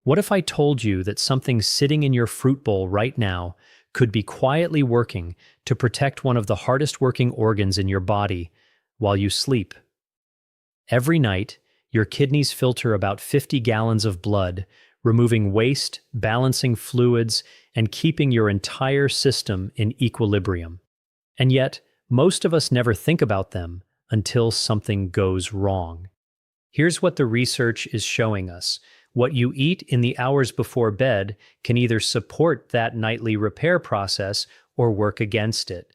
What if I told you that something sitting in your fruit bowl right now could be quietly working to protect one of the hardest working organs in your body while you sleep? Every night, your kidneys filter about 50 gallons of blood, removing waste, balancing fluids, and keeping your entire system in equilibrium. And yet, most of us never think about them until something goes wrong. Here's what the research is showing us. What you eat in the hours before bed can either support that nightly repair process or work against it.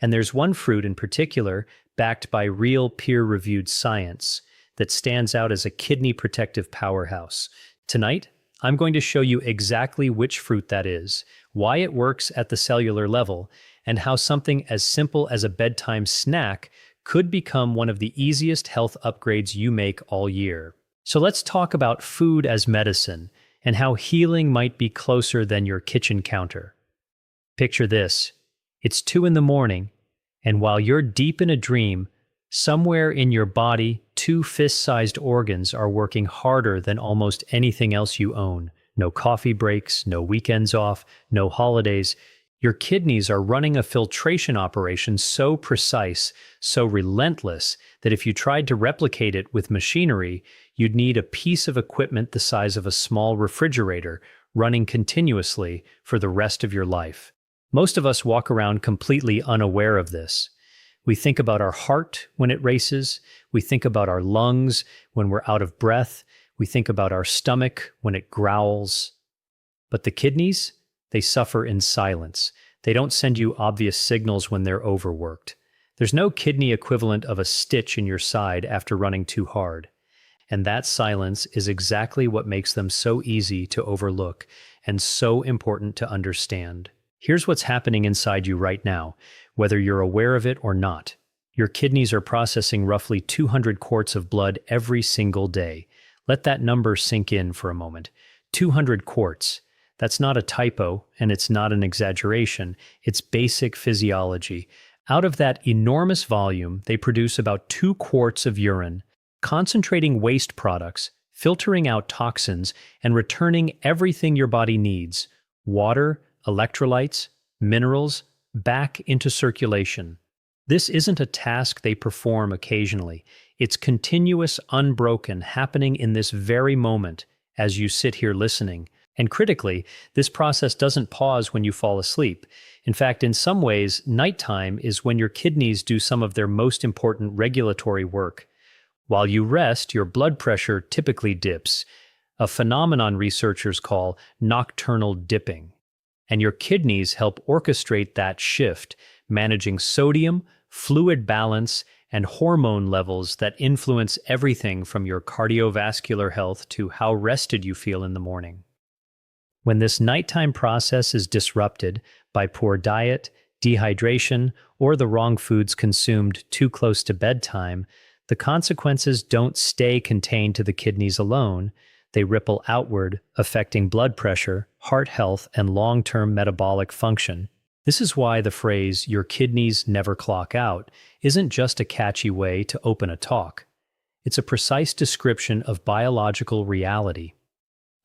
And there's one fruit in particular, backed by real peer-reviewed science, that stands out as a kidney protective powerhouse. Tonight, I'm going to show you exactly which fruit that is, why it works at the cellular level, and how something as simple as a bedtime snack could become one of the easiest health upgrades you make all year. So let's talk about food as medicine and how healing might be closer than your kitchen counter. Picture this. It's 2 a.m, and while you're deep in a dream, somewhere in your body, 2 fist-sized organs are working harder than almost anything else you own. No coffee breaks, no weekends off, no holidays. Your kidneys are running a filtration operation so precise, so relentless, that if you tried to replicate it with machinery, you'd need a piece of equipment the size of a small refrigerator running continuously for the rest of your life. Most of us walk around completely unaware of this. We think about our heart when it races. We think about our lungs when we're out of breath. We think about our stomach when it growls. But the kidneys? They suffer in silence. They don't send you obvious signals when they're overworked. There's no kidney equivalent of a stitch in your side after running too hard. And that silence is exactly what makes them so easy to overlook and so important to understand. Here's what's happening inside you right now, whether you're aware of it or not. Your kidneys are processing roughly 200 quarts of blood every single day. Let that number sink in for a moment. 200 quarts. That's not a typo, and it's not an exaggeration. It's basic physiology. Out of that enormous volume, they produce about 2 quarts of urine, concentrating waste products, filtering out toxins, and returning everything your body needs: water, electrolytes, minerals, back into circulation. This isn't a task they perform occasionally. It's continuous, unbroken, happening in this very moment as you sit here listening. And critically, this process doesn't pause when you fall asleep. In fact, in some ways, nighttime is when your kidneys do some of their most important regulatory work. While you rest, your blood pressure typically dips, a phenomenon researchers call nocturnal dipping. And your kidneys help orchestrate that shift, managing sodium, fluid balance, and hormone levels that influence everything from your cardiovascular health to how rested you feel in the morning. When this nighttime process is disrupted by poor diet, dehydration, or the wrong foods consumed too close to bedtime, the consequences don't stay contained to the kidneys alone. They ripple outward, affecting blood pressure, heart health, and long-term metabolic function. This is why the phrase, "your kidneys never clock out," isn't just a catchy way to open a talk. It's a precise description of biological reality.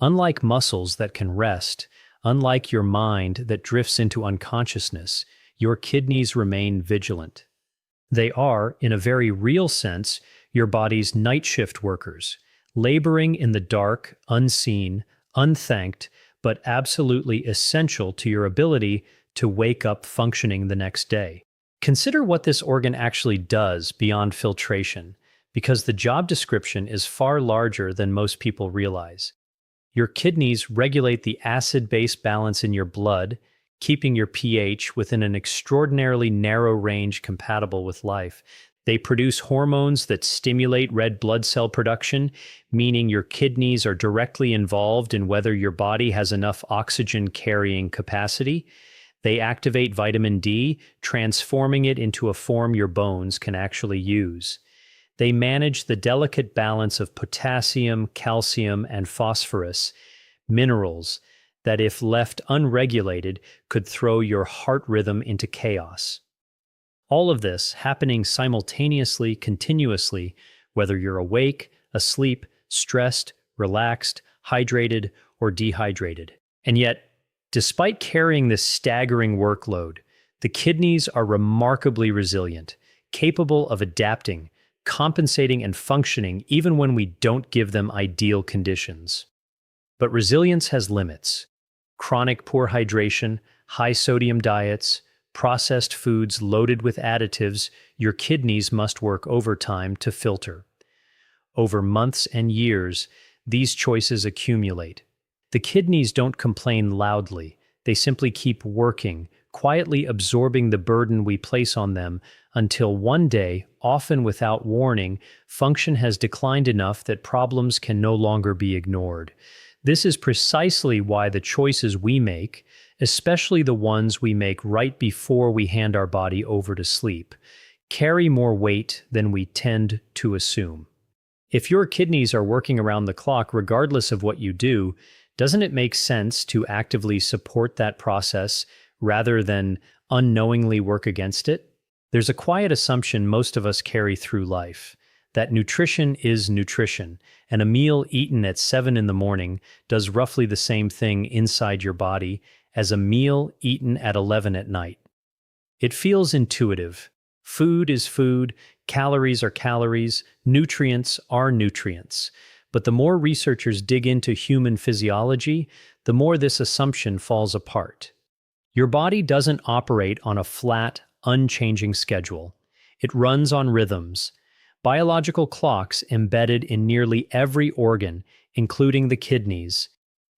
Unlike muscles that can rest, unlike your mind that drifts into unconsciousness, your kidneys remain vigilant. They are, in a very real sense, your body's night shift workers, laboring in the dark, unseen, unthanked, but absolutely essential to your ability to wake up functioning the next day. Consider what this organ actually does beyond filtration, because the job description is far larger than most people realize. Your kidneys regulate the acid-base balance in your blood, keeping your pH within an extraordinarily narrow range compatible with life. They produce hormones that stimulate red blood cell production, meaning your kidneys are directly involved in whether your body has enough oxygen-carrying capacity. They activate vitamin D, transforming it into a form your bones can actually use. They manage the delicate balance of potassium, calcium, and phosphorus, minerals that, if left unregulated, could throw your heart rhythm into chaos. All of this happening simultaneously, continuously, whether you're awake, asleep, stressed, relaxed, hydrated, or dehydrated. And yet, despite carrying this staggering workload, the kidneys are remarkably resilient, capable of adapting, compensating, and functioning even when we don't give them ideal conditions. But resilience has limits. Chronic poor hydration, high sodium diets, processed foods loaded with additives, your kidneys must work overtime to filter. Over months and years, these choices accumulate. The kidneys don't complain loudly. They simply keep working, quietly absorbing the burden we place on them until one day, often without warning, function has declined enough that problems can no longer be ignored. This is precisely why the choices we make, especially the ones we make right before we hand our body over to sleep, carry more weight than we tend to assume. If your kidneys are working around the clock regardless of what you do, doesn't it make sense to actively support that process rather than unknowingly work against it? There's a quiet assumption most of us carry through life, that nutrition is nutrition, and a meal eaten at 7 in the morning does roughly the same thing inside your body as a meal eaten at 11 at night. It feels intuitive. Food is food, calories are calories, nutrients are nutrients. But the more researchers dig into human physiology, the more this assumption falls apart. Your body doesn't operate on a flat, unchanging schedule. It runs on rhythms, biological clocks embedded in nearly every organ, including the kidneys.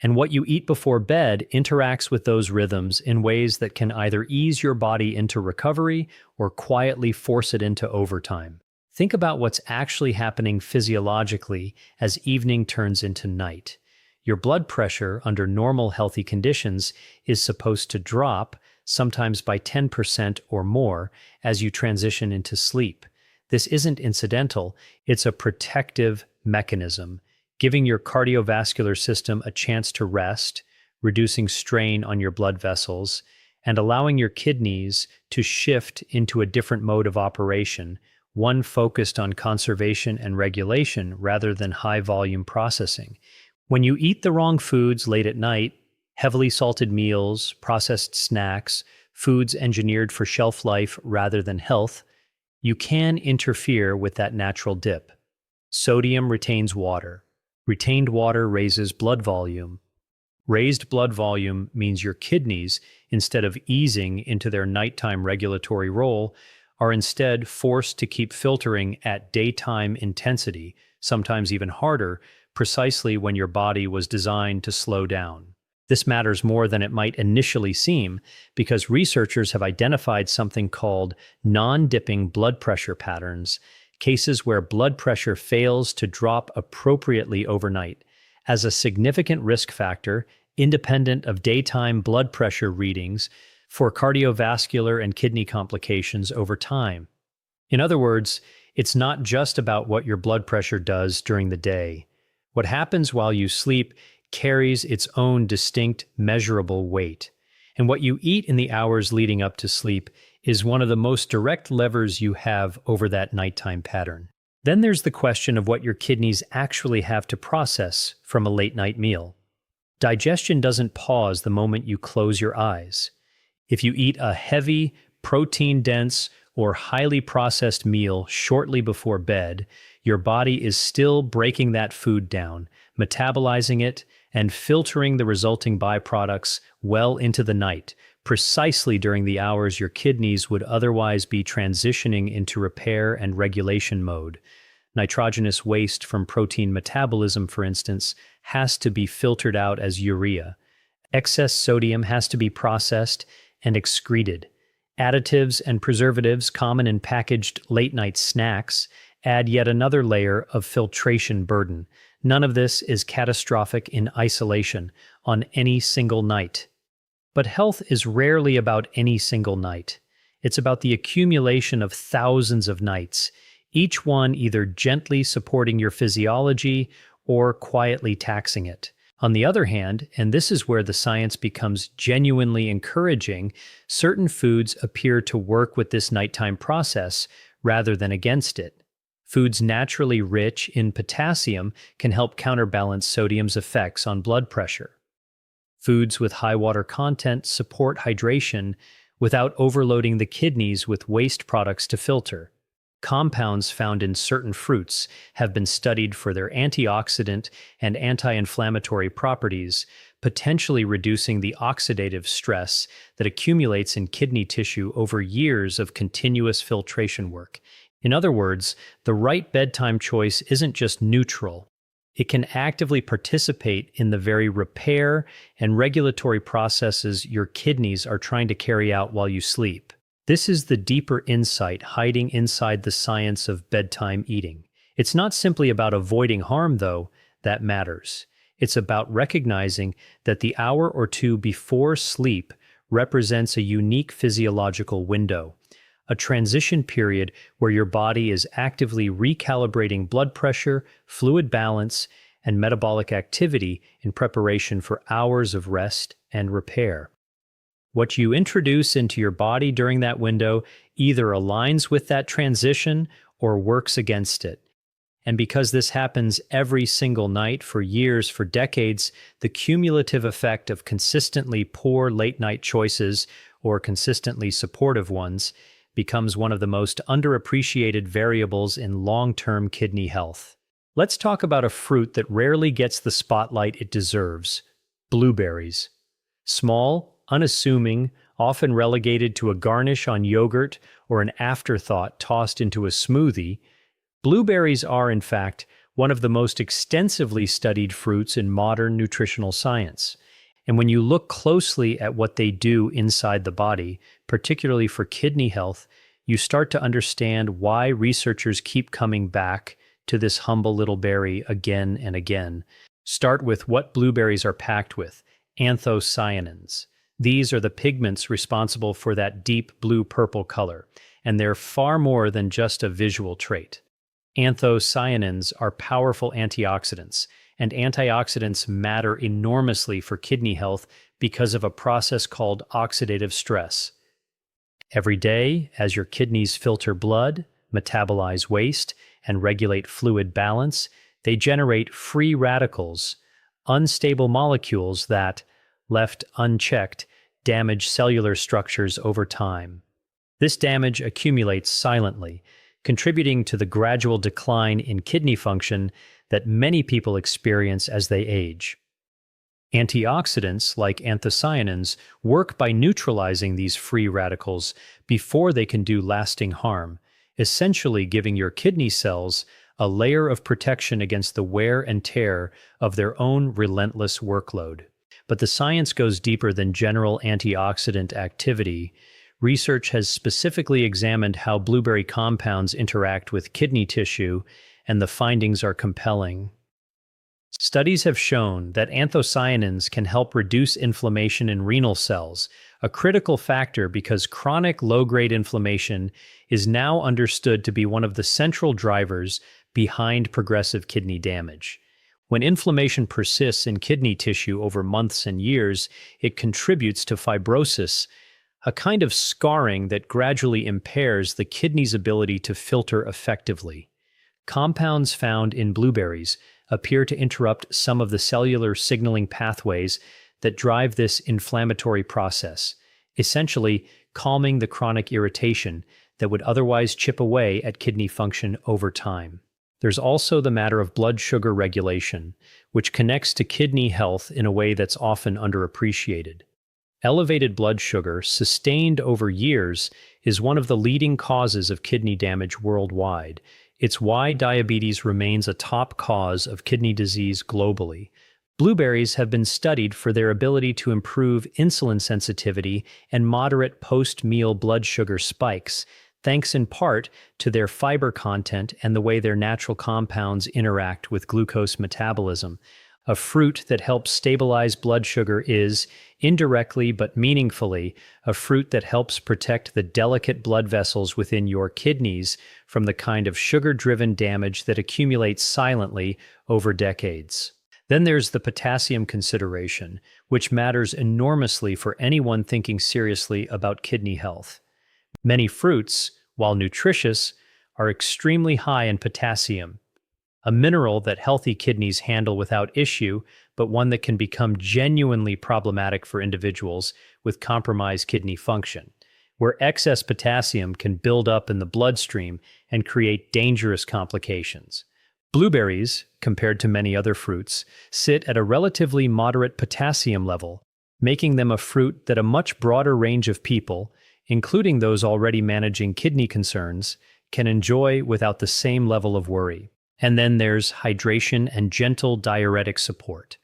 And what you eat before bed interacts with those rhythms in ways that can either ease your body into recovery or quietly force it into overtime. Think about what's actually happening physiologically as evening turns into night. Your blood pressure under normal healthy conditions is supposed to drop, sometimes by 10% or more, as you transition into sleep. This isn't incidental, it's a protective mechanism, giving your cardiovascular system a chance to rest, reducing strain on your blood vessels, and allowing your kidneys to shift into a different mode of operation, one focused on conservation and regulation rather than high-volume processing. When you eat the wrong foods late at night, heavily salted meals, processed snacks, foods engineered for shelf life rather than health, you can interfere with that natural dip. Sodium retains water. Retained water raises blood volume. Raised blood volume means your kidneys, instead of easing into their nighttime regulatory role, are instead forced to keep filtering at daytime intensity, sometimes even harder, precisely when your body was designed to slow down. This matters more than it might initially seem because researchers have identified something called non-dipping blood pressure patterns, cases where blood pressure fails to drop appropriately overnight, as a significant risk factor independent of daytime blood pressure readings for cardiovascular and kidney complications over time. In other words, it's not just about what your blood pressure does during the day. What happens while you sleep carries its own distinct, measurable weight. And what you eat in the hours leading up to sleep is one of the most direct levers you have over that nighttime pattern. Then there's the question of what your kidneys actually have to process from a late-night meal. Digestion doesn't pause the moment you close your eyes. If you eat a heavy, protein-dense, or highly processed meal shortly before bed, your body is still breaking that food down, metabolizing it, and filtering the resulting byproducts well into the night, precisely during the hours your kidneys would otherwise be transitioning into repair and regulation mode. Nitrogenous waste from protein metabolism, for instance, has to be filtered out as urea. Excess sodium has to be processed and excreted. Additives and preservatives common in packaged late-night snacks add yet another layer of filtration burden. None of this is catastrophic in isolation on any single night. But health is rarely about any single night. It's about the accumulation of thousands of nights, each one either gently supporting your physiology or quietly taxing it. On the other hand, and this is where the science becomes genuinely encouraging, certain foods appear to work with this nighttime process rather than against it. Foods naturally rich in potassium can help counterbalance sodium's effects on blood pressure. Foods with high water content support hydration without overloading the kidneys with waste products to filter. Compounds found in certain fruits have been studied for their antioxidant and anti-inflammatory properties, potentially reducing the oxidative stress that accumulates in kidney tissue over years of continuous filtration work. In other words, the right bedtime choice isn't just neutral. It can actively participate in the very repair and regulatory processes your kidneys are trying to carry out while you sleep. This is the deeper insight hiding inside the science of bedtime eating. It's not simply about avoiding harm, though, that matters. It's about recognizing that the hour or two before sleep represents a unique physiological window, a transition period where your body is actively recalibrating blood pressure, fluid balance, and metabolic activity in preparation for hours of rest and repair. What you introduce into your body during that window either aligns with that transition or works against it. And because this happens every single night for years, for decades, the cumulative effect of consistently poor late-night choices or consistently supportive ones becomes one of the most underappreciated variables in long-term kidney health. Let's talk about a fruit that rarely gets the spotlight it deserves: blueberries. Small, unassuming, often relegated to a garnish on yogurt or an afterthought tossed into a smoothie, blueberries are, in fact, one of the most extensively studied fruits in modern nutritional science. And when you look closely at what they do inside the body, particularly for kidney health, you start to understand why researchers keep coming back to this humble little berry again and again. Start with what blueberries are packed with: anthocyanins. These are the pigments responsible for that deep blue-purple color, and they're far more than just a visual trait. Anthocyanins are powerful antioxidants, and antioxidants matter enormously for kidney health because of a process called oxidative stress. Every day, as your kidneys filter blood, metabolize waste, and regulate fluid balance, they generate free radicals, unstable molecules that, left unchecked, damage cellular structures over time. This damage accumulates silently, contributing to the gradual decline in kidney function that many people experience as they age. Antioxidants, like anthocyanins, work by neutralizing these free radicals before they can do lasting harm, essentially giving your kidney cells a layer of protection against the wear and tear of their own relentless workload. But the science goes deeper than general antioxidant activity. Research has specifically examined how blueberry compounds interact with kidney tissue, and the findings are compelling. Studies have shown that anthocyanins can help reduce inflammation in renal cells, a critical factor because chronic low-grade inflammation is now understood to be one of the central drivers behind progressive kidney damage. When inflammation persists in kidney tissue over months and years, it contributes to fibrosis, a kind of scarring that gradually impairs the kidney's ability to filter effectively. Compounds found in blueberries appear to interrupt some of the cellular signaling pathways that drive this inflammatory process, essentially calming the chronic irritation that would otherwise chip away at kidney function over time. There's also the matter of blood sugar regulation, which connects to kidney health in a way that's often underappreciated. Elevated blood sugar, sustained over years, is one of the leading causes of kidney damage worldwide. It's why diabetes remains a top cause of kidney disease globally. Blueberries have been studied for their ability to improve insulin sensitivity and moderate post-meal blood sugar spikes, thanks in part to their fiber content and the way their natural compounds interact with glucose metabolism. A fruit that helps stabilize blood sugar is, indirectly but meaningfully, a fruit that helps protect the delicate blood vessels within your kidneys from the kind of sugar-driven damage that accumulates silently over decades. Then there's the potassium consideration, which matters enormously for anyone thinking seriously about kidney health. Many fruits, while nutritious, are extremely high in potassium, a mineral that healthy kidneys handle without issue, but one that can become genuinely problematic for individuals with compromised kidney function, where excess potassium can build up in the bloodstream and create dangerous complications. Blueberries, compared to many other fruits, sit at a relatively moderate potassium level, making them a fruit that a much broader range of people, including those already managing kidney concerns, can enjoy without the same level of worry. And then there's hydration and gentle diuretic support.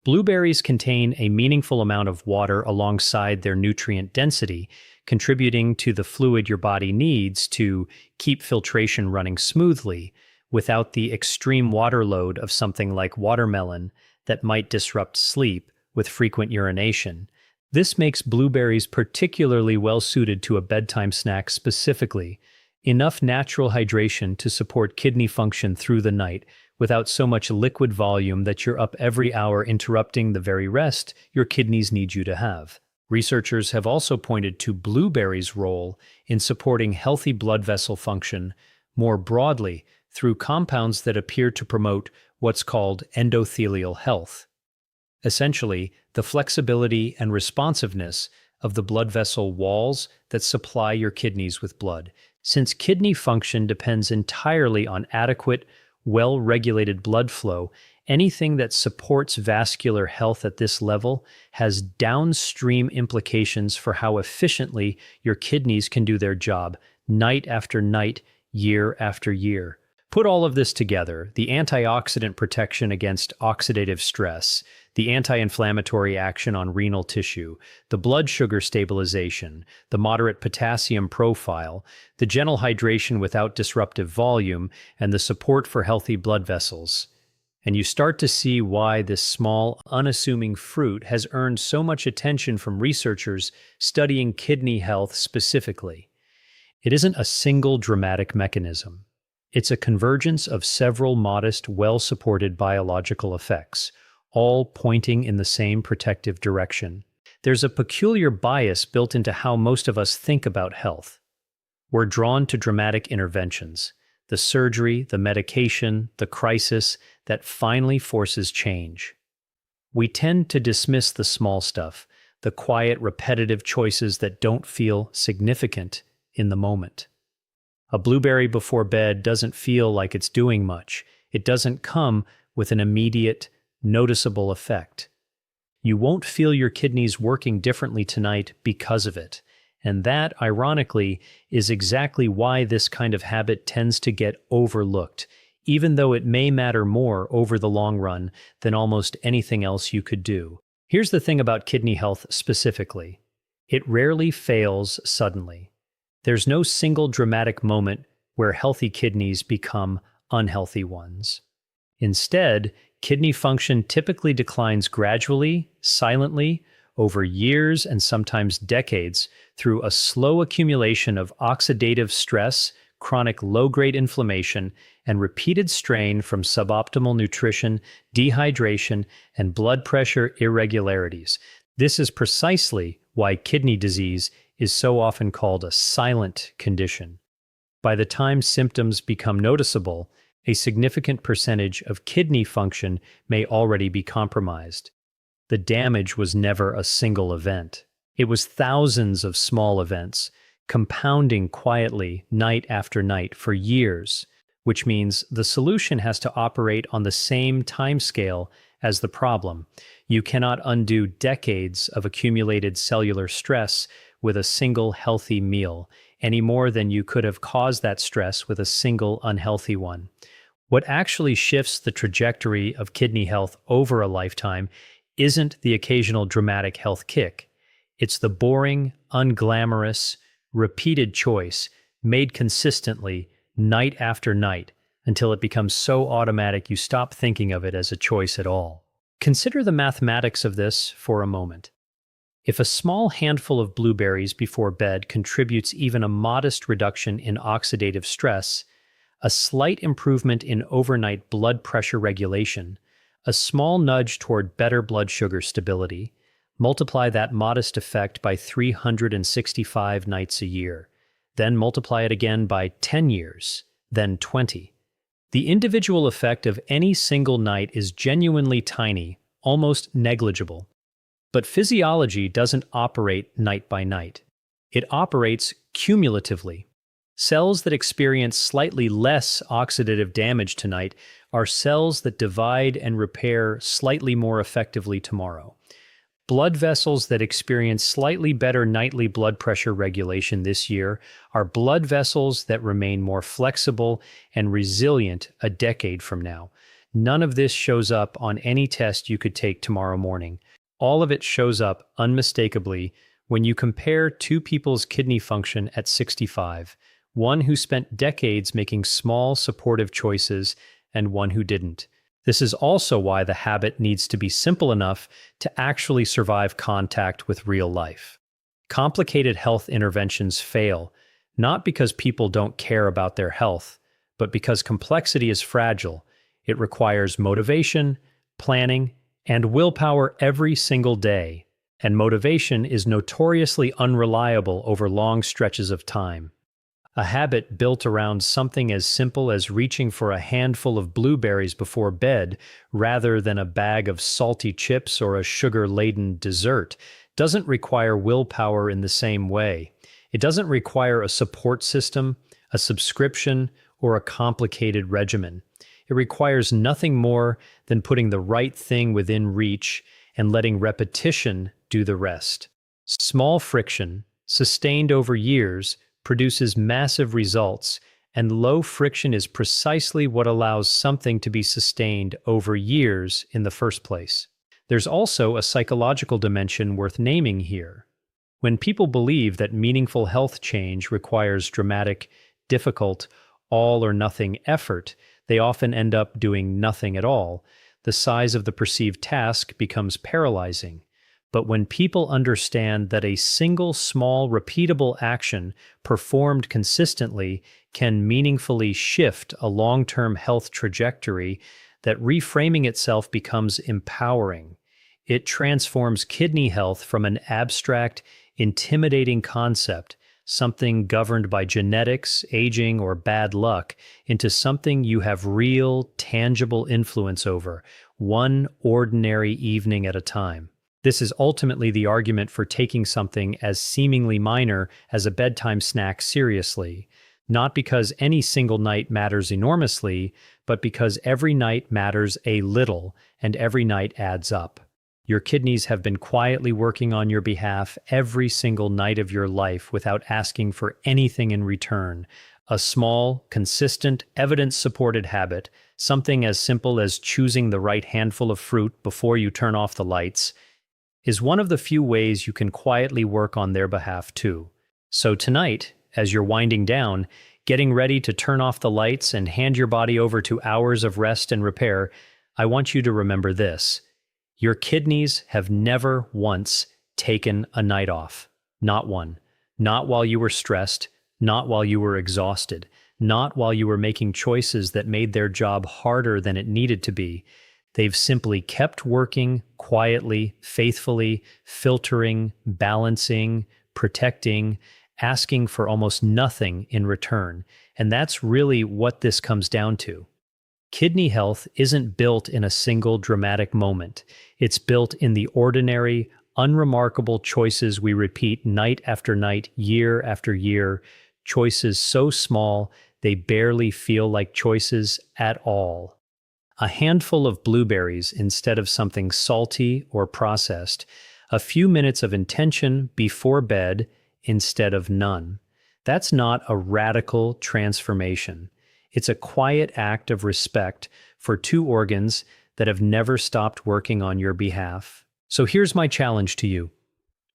Blueberries contain a meaningful amount of water alongside their nutrient density, contributing to the fluid your body needs to keep filtration running smoothly without the extreme water load of something like watermelon that might disrupt sleep with frequent urination. This makes blueberries particularly well suited to a bedtime snack specifically. Enough natural hydration to support kidney function through the night without so much liquid volume that you're up every hour interrupting the very rest your kidneys need you to have. Researchers have also pointed to blueberries' role in supporting healthy blood vessel function more broadly through compounds that appear to promote what's called endothelial health. Essentially, the flexibility and responsiveness of the blood vessel walls that supply your kidneys with blood. Since kidney function depends entirely on adequate, well-regulated blood flow, anything that supports vascular health at this level has downstream implications for how efficiently your kidneys can do their job, night after night, year after year. Put all of this together, the antioxidant protection against oxidative stress, the anti-inflammatory action on renal tissue, the blood sugar stabilization, the moderate potassium profile, the gentle hydration without disruptive volume, and the support for healthy blood vessels. And you start to see why this small, unassuming fruit has earned so much attention from researchers studying kidney health specifically. It isn't a single dramatic mechanism. It's a convergence of several modest, well-supported biological effects, all pointing in the same protective direction. There's a peculiar bias built into how most of us think about health. We're drawn to dramatic interventions, the surgery, the medication, the crisis that finally forces change. We tend to dismiss the small stuff, the quiet, repetitive choices that don't feel significant in the moment. A blueberry before bed doesn't feel like it's doing much. It doesn't come with an immediate, noticeable effect. You won't feel your kidneys working differently tonight because of it. And that, ironically, is exactly why this kind of habit tends to get overlooked, even though it may matter more over the long run than almost anything else you could do. Here's the thing about kidney health specifically. It rarely fails suddenly. There's no single dramatic moment where healthy kidneys become unhealthy ones. Instead, kidney function typically declines gradually, silently, over years and sometimes decades through a slow accumulation of oxidative stress, chronic low-grade inflammation, and repeated strain from suboptimal nutrition, dehydration, and blood pressure irregularities. This is precisely why kidney disease is so often called a silent condition. By the time symptoms become noticeable, a significant percentage of kidney function may already be compromised. The damage was never a single event. It was thousands of small events, compounding quietly night after night for years, which means the solution has to operate on the same timescale as the problem. You cannot undo decades of accumulated cellular stress with a single healthy meal, any more than you could have caused that stress with a single unhealthy one. What actually shifts the trajectory of kidney health over a lifetime isn't the occasional dramatic health kick. It's the boring, unglamorous, repeated choice made consistently night after night until it becomes so automatic you stop thinking of it as a choice at all. Consider the mathematics of this for a moment. If a small handful of blueberries before bed contributes even a modest reduction in oxidative stress, a slight improvement in overnight blood pressure regulation, a small nudge toward better blood sugar stability, multiply that modest effect by 365 nights a year, then multiply it again by 10 years, then 20. The individual effect of any single night is genuinely tiny, almost negligible. But physiology doesn't operate night by night. It operates cumulatively. Cells that experience slightly less oxidative damage tonight are cells that divide and repair slightly more effectively tomorrow. Blood vessels that experience slightly better nightly blood pressure regulation this year are blood vessels that remain more flexible and resilient a decade from now. None of this shows up on any test you could take tomorrow morning. All of it shows up unmistakably when you compare two people's kidney function at 65, one who spent decades making small supportive choices and one who didn't. This is also why the habit needs to be simple enough to actually survive contact with real life. Complicated health interventions fail, not because people don't care about their health, but because complexity is fragile. It requires motivation, planning, and willpower every single day, and motivation is notoriously unreliable over long stretches of time. A habit built around something as simple as reaching for a handful of blueberries before bed rather than a bag of salty chips or a sugar-laden dessert doesn't require willpower in the same way. It doesn't require a support system, a subscription, or a complicated regimen. It requires nothing more than putting the right thing within reach and letting repetition do the rest. Small friction, sustained over years, produces massive results, and low friction is precisely what allows something to be sustained over years in the first place. There's also a psychological dimension worth naming here. When people believe that meaningful health change requires dramatic, difficult, all-or-nothing effort, they often end up doing nothing at all. The size of the perceived task becomes paralyzing. But when people understand that a single small repeatable action performed consistently can meaningfully shift a long-term health trajectory, that reframing itself becomes empowering. It transforms kidney health from an abstract, intimidating concept, something governed by genetics, aging, or bad luck, into something you have real, tangible influence over, one ordinary evening at a time. This is ultimately the argument for taking something as seemingly minor as a bedtime snack seriously, not because any single night matters enormously, but because every night matters a little, and every night adds up. Your kidneys have been quietly working on your behalf every single night of your life without asking for anything in return. A small, consistent, evidence-supported habit, something as simple as choosing the right handful of fruit before you turn off the lights, is one of the few ways you can quietly work on their behalf too. So tonight, as you're winding down, getting ready to turn off the lights and hand your body over to hours of rest and repair, I want you to remember this. Your kidneys have never once taken a night off. Not one. Not while you were stressed, not while you were exhausted, not while you were making choices that made their job harder than it needed to be. They've simply kept working quietly, faithfully, filtering, balancing, protecting, asking for almost nothing in return. And that's really what this comes down to. Kidney health isn't built in a single dramatic moment. It's built in the ordinary, unremarkable choices we repeat night after night, year after year, choices so small they barely feel like choices at all. A handful of blueberries instead of something salty or processed, a few minutes of intention before bed instead of none. That's not a radical transformation. It's a quiet act of respect for two organs that have never stopped working on your behalf. So here's my challenge to you.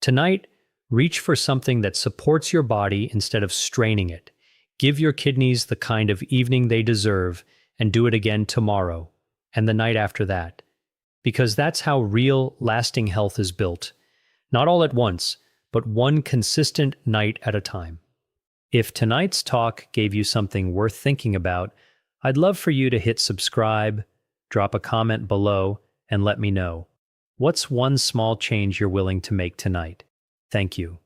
Tonight, reach for something that supports your body instead of straining it. Give your kidneys the kind of evening they deserve, and do it again tomorrow, and the night after that. Because that's how real, lasting health is built. Not all at once, but one consistent night at a time. If tonight's talk gave you something worth thinking about, I'd love for you to hit subscribe, drop a comment below, and let me know. What's one small change you're willing to make tonight? Thank you.